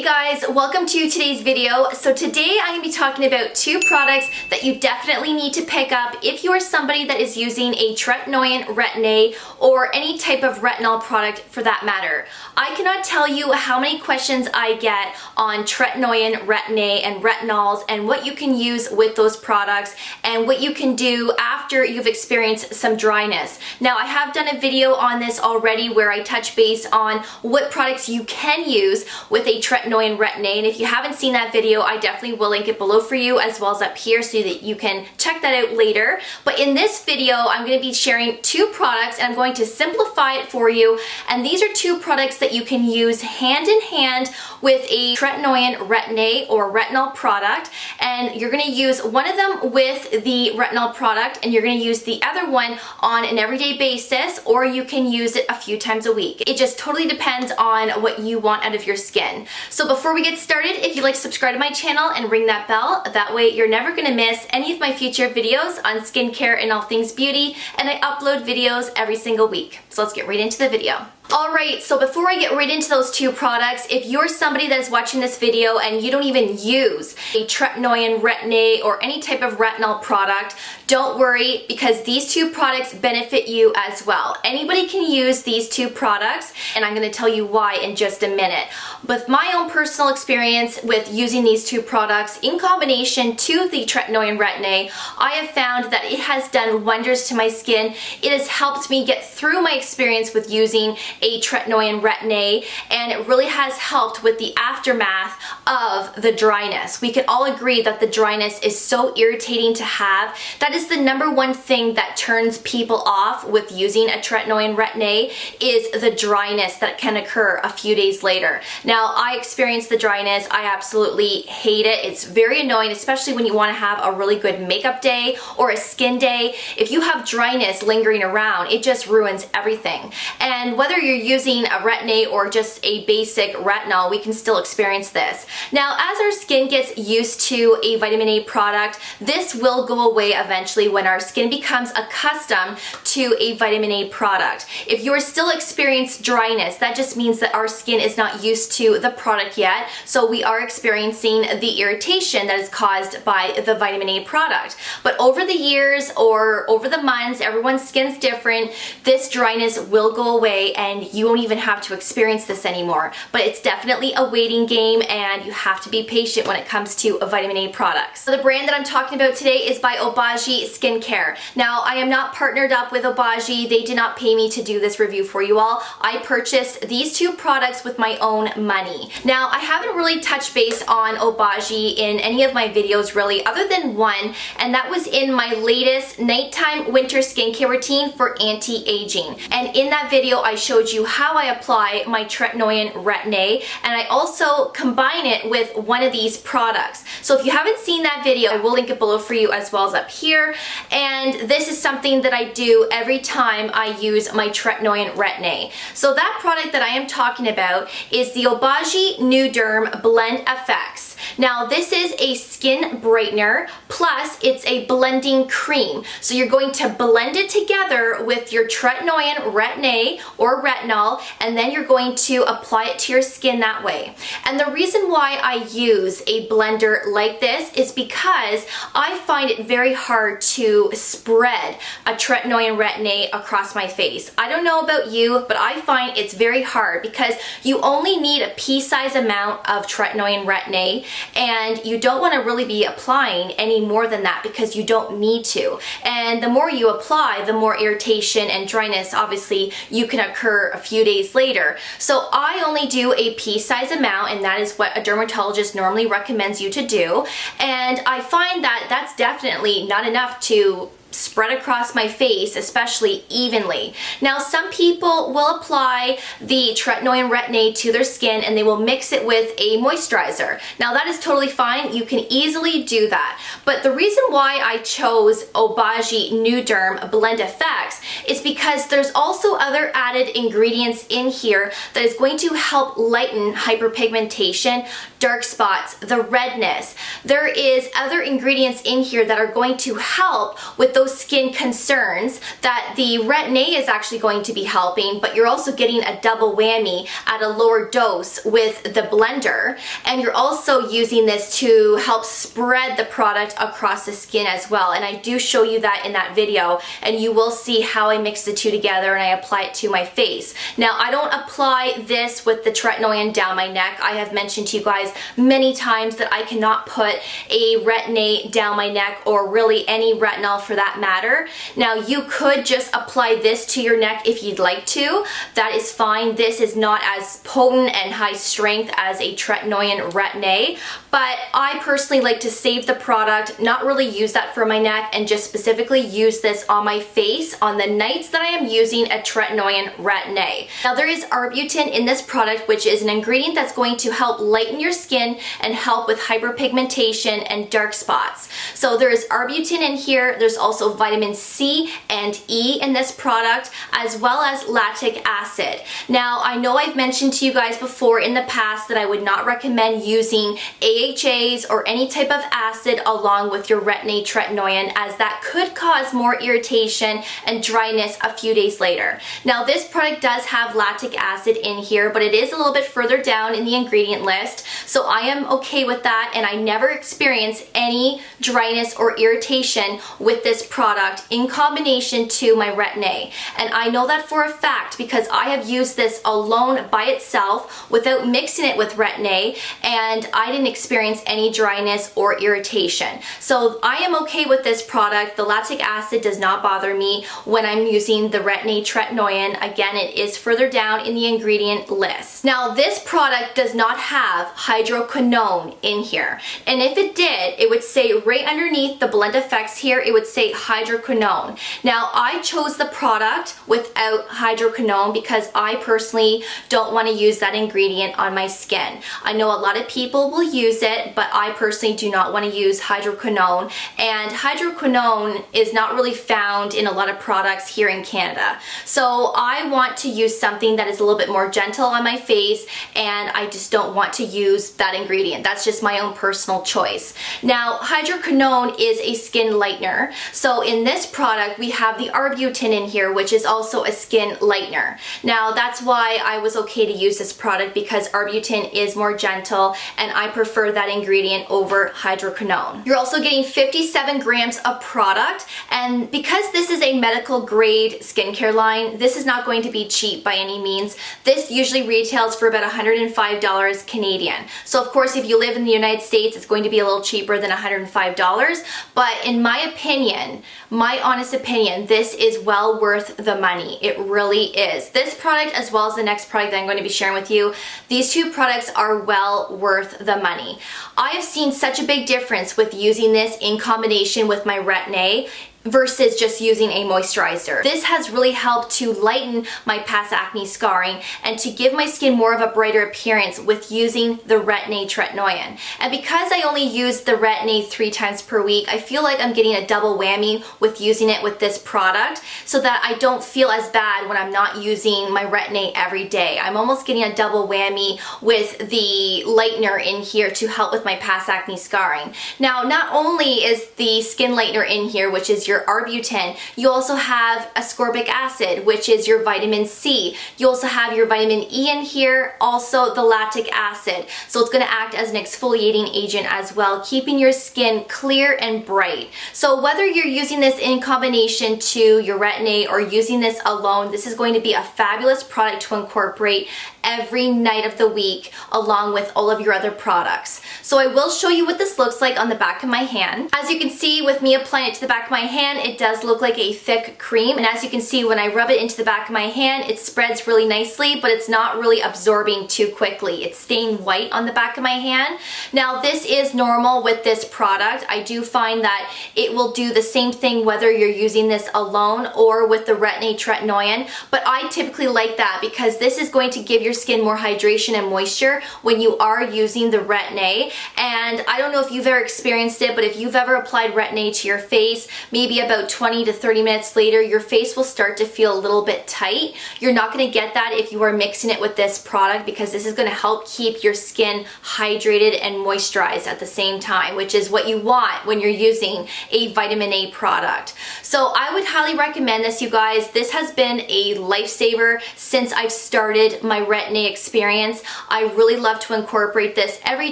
guys, welcome to today's video. So today I'm going to be talking about two products that you definitely need to pick up if you are somebody that is using a Tretinoin, Retin-A, or any type of retinol product for that matter. I cannot tell you how many questions I get on Tretinoin, Retin-A, and retinols and what you can use with those products and what you can do after you've experienced some dryness. Now I have done a video on this already where I touch base on what products you can use with a Tretinoin Retin-A, and if you haven't seen that video, I definitely will link it below for you as well as up here so that you can check that out later. But in this video, I'm going to be sharing two products and I'm going to simplify it for you, and these are two products that you can use hand in hand with a Tretinoin Retin-A or retinol product, and you're going to use one of them with the retinol product and you're going to use the other one on an everyday basis, or you can use it a few times a week. It just totally depends on what you want out of your skin. So before we get started, if you'd like to subscribe to my channel and ring that bell, that way you're never going to miss any of my future videos on skincare and all things beauty, and I upload videos every single week. So let's get right into the video. Alright, so before I get right into those two products, if you're somebody that is watching this video and you don't even use a Tretinoin, Retin-A, or any type of retinol product, don't worry, because these two products benefit you as well. Anybody can use these two products, and I'm going to tell you why in just a minute. With my own personal experience with using these two products in combination to the Tretinoin Retin-A, I have found that it has done wonders to my skin. It has helped me get through my experience with using a Tretinoin Retin-A, and it really has helped with the aftermath of the dryness. We can all agree that the dryness is so irritating to have. That is the number one thing that turns people off with using a Tretinoin Retin-A, is the dryness that can occur a few days later. Now, I experienced the dryness. I absolutely hate it. It's very annoying, especially when you want to have a really good makeup day or a skin day. If you have dryness lingering around, it just ruins everything. And whether you're using a Retin-A or just a basic retinol, we can still experience this. Now, as our skin gets used to a vitamin A product, this will go away eventually when our skin becomes accustomed to a vitamin A product. If you're still experiencing dryness, that just means that our skin is not used to the product yet, so we are experiencing the irritation that is caused by the vitamin A product. But over the years or over the months, everyone's skin's different, this dryness will go away and you won't even have to experience this anymore. But it's definitely a waiting game and you have to be patient when it comes to vitamin A products. So the brand that I'm talking about today is by Obagi Skincare. Now, I am not partnered up with Obagi. They did not pay me to do this review for you all. I purchased these two products with my own money. Now, I haven't really touched base on Obagi in any of my videos really, other than one, and that was in my latest nighttime winter skincare routine for anti-aging. And in that video, I showed you how I apply my Tretinoin Retin-A, and I also combine it with one of these products. So if you haven't seen that video, I will link it below for you as well as up here. And this is something that I do every time I use my Tretinoin Retin-A. So that product that I am talking about is the Obagi Nu-Derm Blend FX. Now, this is a skin brightener, plus it's a blending cream. So you're going to blend it together with your Tretinoin Retin-A or retinol, and then you're going to apply it to your skin that way. And the reason why I use a blender like this is because I find it very hard to spread a Tretinoin Retin-A across my face. I don't know about you, but I find it's very hard because you only need a pea-sized amount of Tretinoin Retin-A, and you don't want to really be applying any more than that because you don't need to. And the more you apply, the more irritation and dryness obviously you can occur a few days later. So I only do a pea-sized amount, and that is what a dermatologist normally recommends you to do. And I find that that's definitely not enough to spread across my face, especially evenly. Now, some people will apply the Tretinoin Retin-A to their skin and they will mix it with a moisturizer. Now, that is totally fine. You can easily do that. But the reason why I chose Obagi Nu-Derm Blend FX is because there's also other added ingredients in here that is going to help lighten hyperpigmentation, dark spots, the redness. There is other ingredients in here that are going to help with those those skin concerns, that the Retin-A is actually going to be helping, but you're also getting a double whammy at a lower dose with the blender, and you're also using this to help spread the product across the skin as well. And I do show you that in that video, and you will see how I mix the two together and I apply it to my face. Now, I don't apply this with the Tretinoin down my neck. I have mentioned to you guys many times that I cannot put a Retin-A down my neck, or really any retinol for that matter. Now, you could just apply this to your neck if you'd like to. That is fine. This is not as potent and high strength as a Tretinoin Retin-A, but I personally like to save the product, not really use that for my neck, and just specifically use this on my face on the nights that I am using a Tretinoin Retin-A. Now, there is arbutin in this product, which is an ingredient that's going to help lighten your skin and help with hyperpigmentation and dark spots. So there is arbutin in here. There's also vitamin C and E in this product, as well as lactic acid. Now, I know I've mentioned to you guys before in the past that I would not recommend using AHAs or any type of acid along with your Retin-A Tretinoin, as that could cause more irritation and dryness a few days later. Now, this product does have lactic acid in here, but it is a little bit further down in the ingredient list, so I am okay with that, and I never experience any dryness or irritation with this product in combination to my Retin-A. And I know that for a fact because I have used this alone by itself without mixing it with Retin-A, and I didn't experience any dryness or irritation. So I am okay with this product. The lactic acid does not bother me when I'm using the Retin-A Tretinoin. Again, it is further down in the ingredient list. Now, this product does not have hydroquinone in here, and if it did, it would say right underneath the blend effects here, it would say hydroquinone. Now, I chose the product without hydroquinone because I personally don't want to use that ingredient on my skin. I know a lot of people will use it, but I personally do not want to use hydroquinone, and hydroquinone is not really found in a lot of products here in Canada. So I want to use something that is a little bit more gentle on my face, and I just don't want to use that ingredient. That's just my own personal choice. Now, hydroquinone is a skin lightener. So in this product, we have the arbutin in here, which is also a skin lightener. Now, that's why I was okay to use this product, because arbutin is more gentle, and I prefer that ingredient over hydroquinone. You're also getting 57 grams of product, and because this is a medical grade skincare line, this is not going to be cheap by any means. This usually retails for about $105 Canadian. So of course, if you live in the United States, it's going to be a little cheaper than $105, but in my opinion, my honest opinion, this is well worth the money. It really is. This product, as well as the next product that I'm going to be sharing with you, these two products are well worth the money. I have seen such a big difference with using this in combination with my Retin-A versus just using a moisturizer. This has really helped to lighten my past acne scarring and to give my skin more of a brighter appearance with using the Retin-A Tretinoin. And because I only use the Retin-A 3 times per week, I feel like I'm getting a double whammy with using it with this product, so that I don't feel as bad when I'm not using my Retin-A every day. I'm almost getting a double whammy with the lightener in here to help with my past acne scarring. Now, not only is the skin lightener in here, which is your arbutin, you also have ascorbic acid, which is your vitamin C. You also have your vitamin E in here, also the lactic acid. So it's going to act as an exfoliating agent as well, keeping your skin clear and bright. So whether you're using this in combination to your Retin-A or using this alone, this is going to be a fabulous product to incorporate every night of the week along with all of your other products. So I will show you what this looks like on the back of my hand. As you can see, with me applying it to the back of my hand, it does look like a thick cream, and as you can see, when I rub it into the back of my hand, it spreads really nicely, but it's not really absorbing too quickly. It's staying white on the back of my hand. Now, this is normal with this product. I do find that it will do the same thing whether you're using this alone or with the Retin-A Tretinoin, but I typically like that because this is going to give your skin more hydration and moisture when you are using the Retin-A. And I don't know if you've ever experienced it, but if you've ever applied Retin-A to your face, maybe maybe about 20 to 30 minutes later, your face will start to feel a little bit tight. You're not going to get that if you are mixing it with this product, because this is going to help keep your skin hydrated and moisturized at the same time, which is what you want when you're using a vitamin A product. So I would highly recommend this, you guys. This has been a lifesaver since I've started my Retin-A experience. I really love to incorporate this every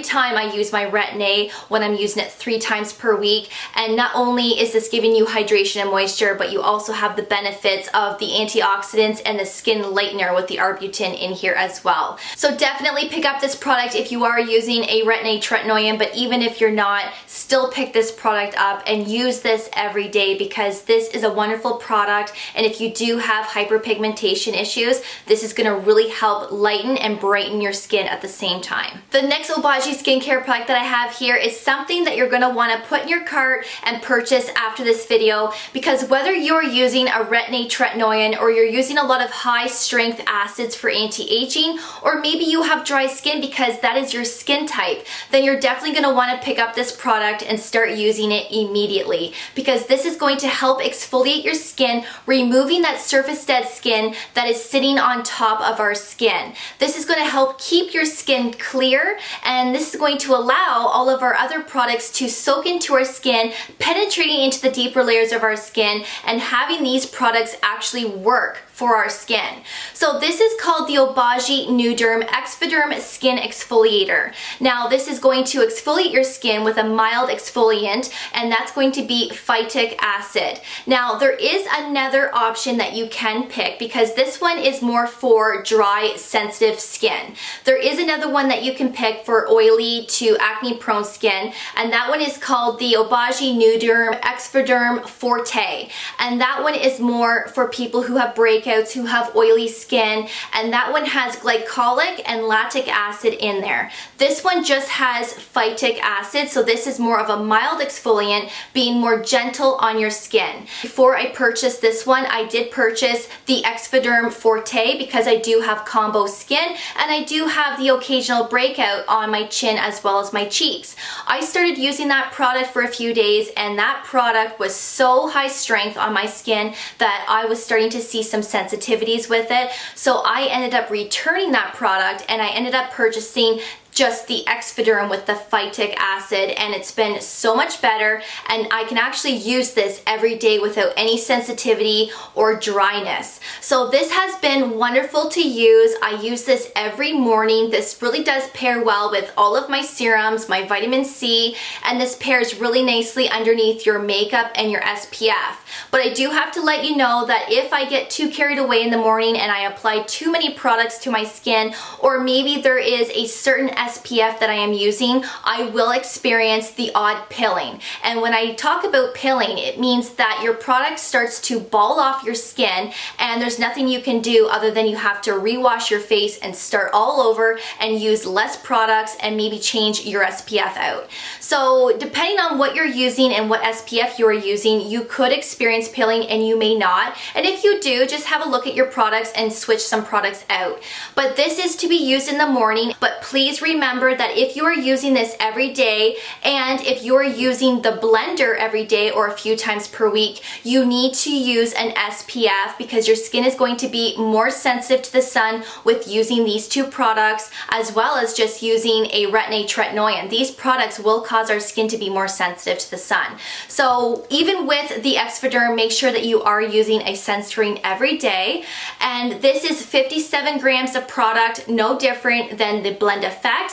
time I use my Retin-A, when I'm using it 3 times per week. And not only is this giving you hydration and moisture, but you also have the benefits of the antioxidants and the skin lightener with the arbutin in here as well. So definitely pick up this product if you are using a Retin-A tretinoin, but even if you're not, still pick this product up and use this every day, because this is a wonderful product. And if you do have hyperpigmentation issues, this is going to really help lighten and brighten your skin at the same time. The next Obagi skincare product that I have here is something that you're going to want to put in your cart and purchase after this video, because whether you're using a Retin-A tretinoin or you're using a lot of high strength acids for anti-aging, or maybe you have dry skin because that is your skin type, then you're definitely going to want to pick up this product and start using it immediately, because this is going to help exfoliate your skin, removing that surface dead skin that is sitting on top of our skin. This is going to help keep your skin clear, and this is going to allow all of our other products to soak into our skin, penetrating into the deeper layers of our skin, and having these products actually work for our skin. So this is called the Obagi Nu-Derm Exfoderm Skin Exfoliator. Now this is going to exfoliate your skin with a mild exfoliant, and that's going to be phytic acid. Now there is another option that you can pick, because this one is more for dry, sensitive skin. There is another one that you can pick for oily to acne prone skin, and that one is called the Obagi Nu-Derm Exfoderm Forte. And that one is more for people who have breakouts, who have oily skin, and that one has glycolic and lactic acid in there. This one just has phytic acid, so this is more of a mild exfoliant, being more gentle on your skin. Before I purchased this one, I did purchase the Exfoderm Forte because I do have combo skin, and I do have the occasional breakout on my chin as well as my cheeks. I started using that product for a few days, and that product was so high strength on my skin that I was starting to see some sensitivities with it. So I ended up returning that product, and I ended up purchasing just the Exfoderm with the phytic acid, and it's been so much better, and I can actually use this every day without any sensitivity or dryness. So this has been wonderful to use. I use this every morning. This really does pair well with all of my serums, my vitamin C, and this pairs really nicely underneath your makeup and your SPF. But I do have to let you know that if I get too carried away in the morning and I apply too many products to my skin, or maybe there is a certain SPF that I am using, I will experience the odd pilling. And when I talk about pilling, it means that your product starts to ball off your skin, and there's nothing you can do other than you have to rewash your face and start all over and use less products and maybe change your SPF out. So depending on what you're using and what SPF you're using, you could experience pilling and you may not. And if you do, just have a look at your products and switch some products out. But this is to be used in the morning, but please remember that if you are using this every day, and if you're using the blender every day or a few times per week, you need to use an SPF, because your skin is going to be more sensitive to the sun with using these two products, as well as just using a Retin-A tretinoin. These products will cause our skin to be more sensitive to the sun. So even with the Exfoderm, make sure that you are using a sunscreen every day. And this is 57 grams of product, no different than the Blend Effects.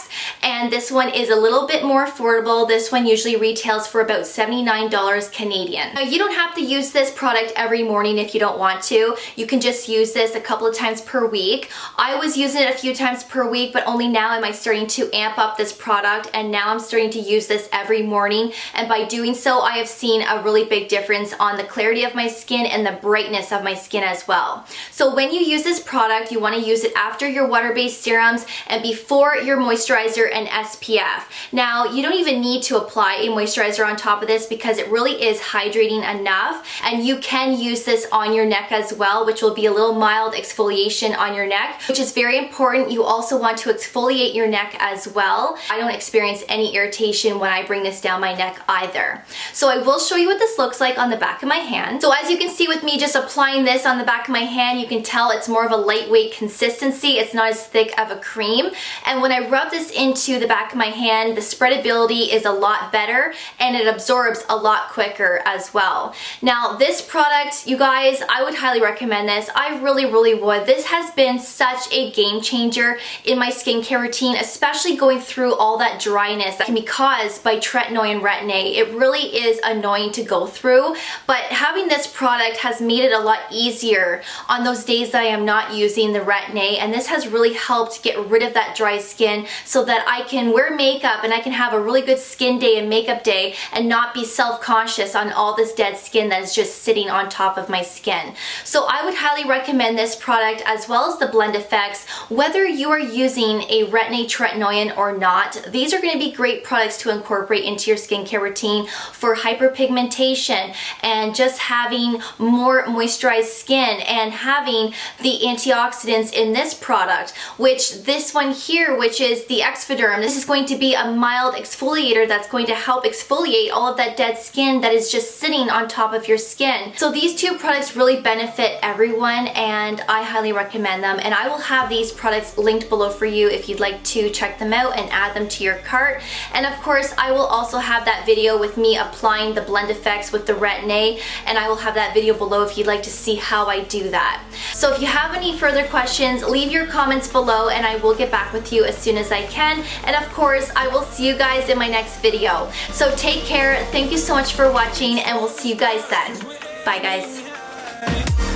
And this one is a little bit more affordable. This one usually retails for about $79 Canadian. Now, you don't have to use this product every morning if you don't want to. You can just use this a couple of times per week. I was using it a few times per week, but only now am I starting to amp up this product, and now I'm starting to use this every morning. And by doing so, I have seen a really big difference on the clarity of my skin and the brightness of my skin as well. So when you use this product, you want to use it after your water-based serums and before your moisturizer moisturizer and SPF. Now, you don't even need to apply a moisturizer on top of this because it really is hydrating enough, and you can use this on your neck as well, which will be a little mild exfoliation on your neck, which is very important. You also want to exfoliate your neck as well. I don't experience any irritation when I bring this down my neck either. So I will show you what this looks like on the back of my hand. So as you can see with me just applying this on the back of my hand, you can tell it's more of a lightweight consistency. It's not as thick of a cream. And when I rub this into the back of my hand, the spreadability is a lot better and it absorbs a lot quicker as well. Now this product, you guys, I would highly recommend this. I really would. This has been such a game changer in my skincare routine, especially going through all that dryness that can be caused by Tretinoin and Retin-A. It really is annoying to go through, but having this product has made it a lot easier on those days that I am not using the Retin-A, and this has really helped get rid of that dry skin so that I can wear makeup and I can have a really good skin day and makeup day and not be self-conscious on all this dead skin that is just sitting on top of my skin. So I would highly recommend this product as well as the Blend Effects, whether you are using a Retin-A Tretinoin or not. These are going to be great products to incorporate into your skincare routine for hyperpigmentation and just having more moisturized skin and having the antioxidants in this product, which this one here, which is the Exfoderm, this is going to be a mild exfoliator that's going to help exfoliate all of that dead skin that is just sitting on top of your skin. So these two products really benefit everyone, and I highly recommend them, and I will have these products linked below for you if you'd like to check them out and add them to your cart. And of course I will also have that video with me applying the Blend Effects with the Retin-A, and I will have that video below if you'd like to see how I do that. So if you have any further questions, leave your comments below and I will get back with you as soon as I can. And of course I will see you guys in my next video. So take care, thank you so much for watching, and we'll see you guys then. Bye guys.